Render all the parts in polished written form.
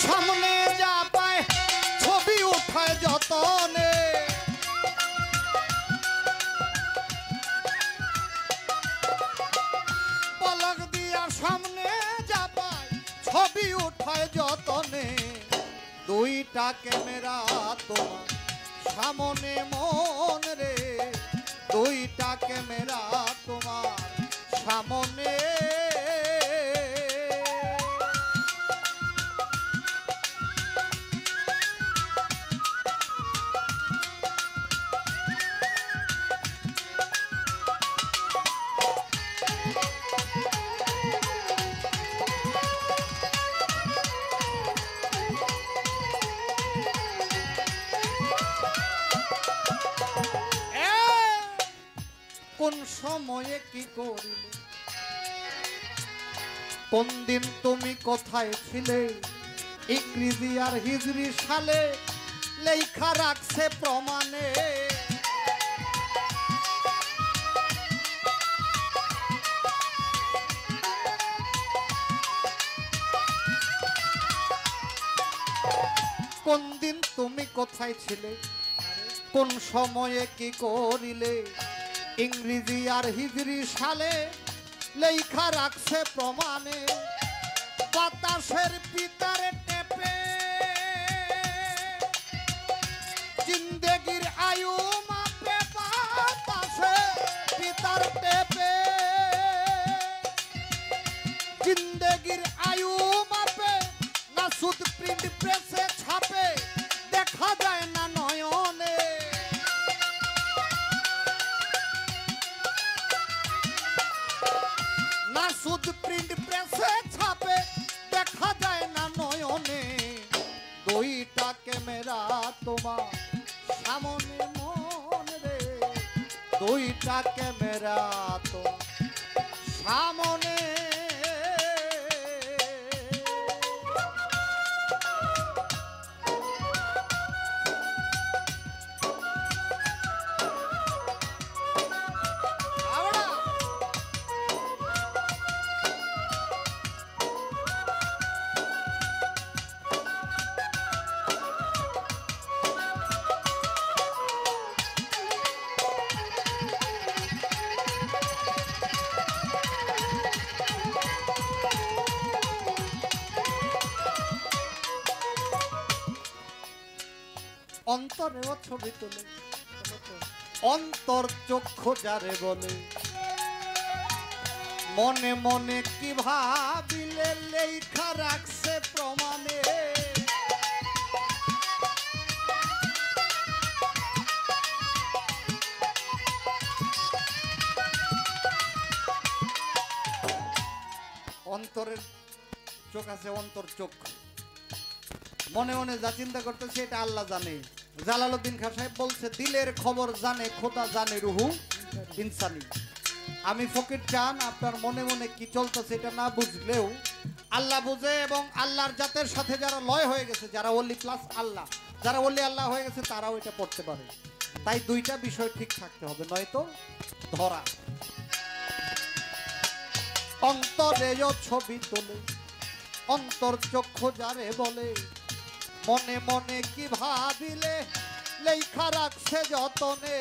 সামনে যা পায় ছবি উঠায় যতনে, পলক দিয়া সামনে যা পায় ছবি উঠায় যতনে। দুইটা ক্যামেরা তোমার সামনে মন রে, দুইটা ক্যামেরা তোমার সামনে। কোন সময়ে কি করিলে, কোন দিন তুমি কোথায় ছিলে, ইংরেজি আর হিজরি সালে লেখা রাখছে প্রমাণে। কোন দিন তুমি কোথায় ছিলে, কোন সময়ে কি করিলে, ইংরেজি আর হিজরি সালে লেখা রাখছে প্রমাণে। বাতাসের পিতারে টেপে জিন্দেগির আয়ু মাপে, বাতাসের পিতার টেপে জিন্দেগির আয়ু মাপে। নাসুদ প্রিন্ট প্রেসে ছাপে দেখা যায় না নয়নে। নাসুদ প্রিন্ট প্রেসে ছাপে দেখা যায় না নয়নে। দুইটা ক্যামেরা তোমার সামনে মন রে, দুইটা ক্যামেরা তোমার সামনে। অন্তরেও ছবি তোলে, অন্তর চক্ষু যারে বলে, মনে মনে কি ভাবিলে লেখা রাখছে প্রমাণে। অন্তরের চোখ আছে, অন্তর চোখ, মনে মনে যা চিন্তা করতেছে এটা আল্লাহ জানে। জালালউদ্দিন খান সাহেব বলছে, দিলের খবর জানে খোদা, জানে রুহু ইনসানি। আমি ফকির চান আপনার মনে মনে কি চলতেছে এটা না বুঝলেও আল্লাহ বুঝে, এবং আল্লাহর জাতের সাথে যারা লয় হয়ে গেছে, যারা ওলি প্লাস আল্লাহ, যারা ওলি আল্লাহ হয়ে গেছে তারাও এটা পড়তে পারে। তাই দুইটা বিষয় ঠিক থাকতে হবে, নয়তো ধরা। অন্তরেও ছবি তোলে, অন্তর চক্ষু যারে বলে, মনে মনে কি ভাবিলে লেখা রাখছে যতনে।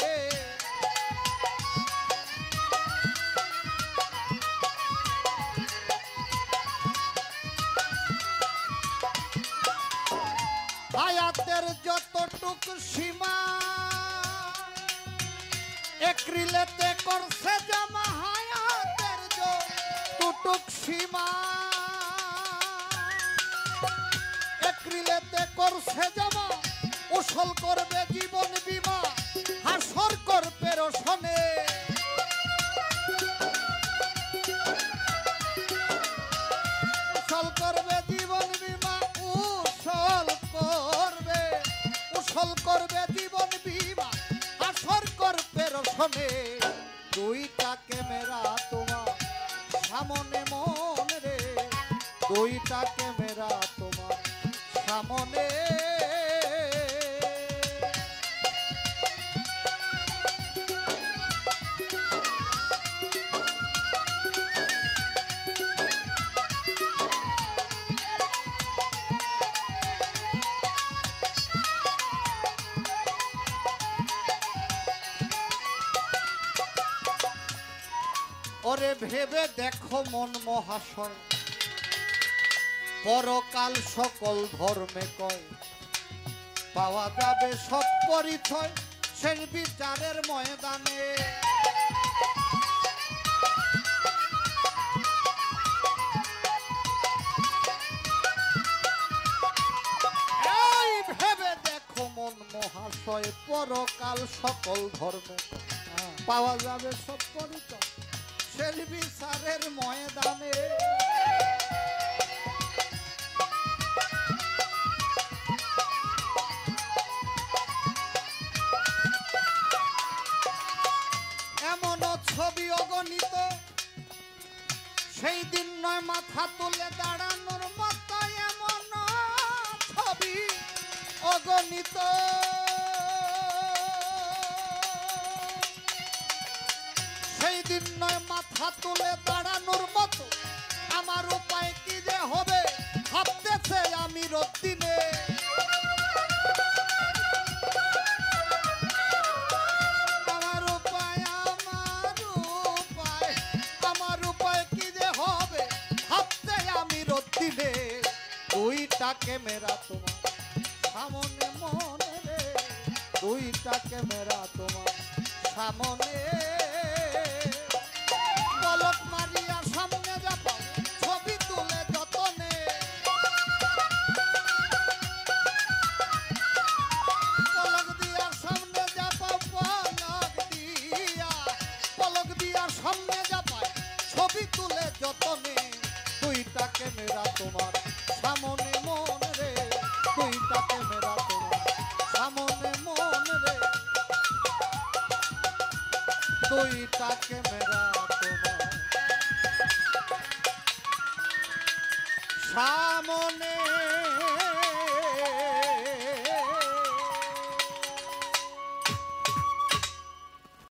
হায়াতের যতটুক সীমা একরিলেতে করছে জমা, হায়াতের যতটুক সীমা একরিলেতে করছে জমা। উসল করবে জীবন বীমা, হাসর করবে রোশনে। উসল করবে জীবন বীমা, উসল করবে জীবন বীমা, হাসর করবে রোশনে। দুইটা ক্যামেরা তোমার সামনে মন রে, দুইটা ক্যামেরা তোমার সামনে। ওরে ভেবে দেখো মন মহাশয়, পরকাল সকল ধর্মে কয়, পাওয়া যাবে সব পরিচয় শেষ বিচারের ময়দানে। এই ভেবে দেখো মন মহাশয়, পরকাল সকল ধর্মে পাওয়া যাবে সব পরিচয় শেষ বিচারের ময়দানে। ছবি অগণিত সেই দিন নয় মাথা তুলে দাঁড়ানোর মতো, এমন ছবি অগণিত সেই দিন নয় মাথা তুলে দাঁড়ানোর মতো। আমার উপায় কি যে হবে ভাবতেছে আমি রোদিনে। দুইটা ক্যামেরা তোমার সামনে মনে রে, দুইটা ক্যামেরা তোমার সামনে। পলক মারিয়া সামনে যাবা ছবি তুলে যতনে, পলক দিয়া সামনে যাবা, পলক দিয়া সামনে যাবা ছবি তুলে যতনে। দুইটা ক্যামেরা তোমার সামনে মন রে, দুইটা ক্যামেরা তোমার সামনে মন রে, দুইটা ক্যামেরা তোমার সামনে।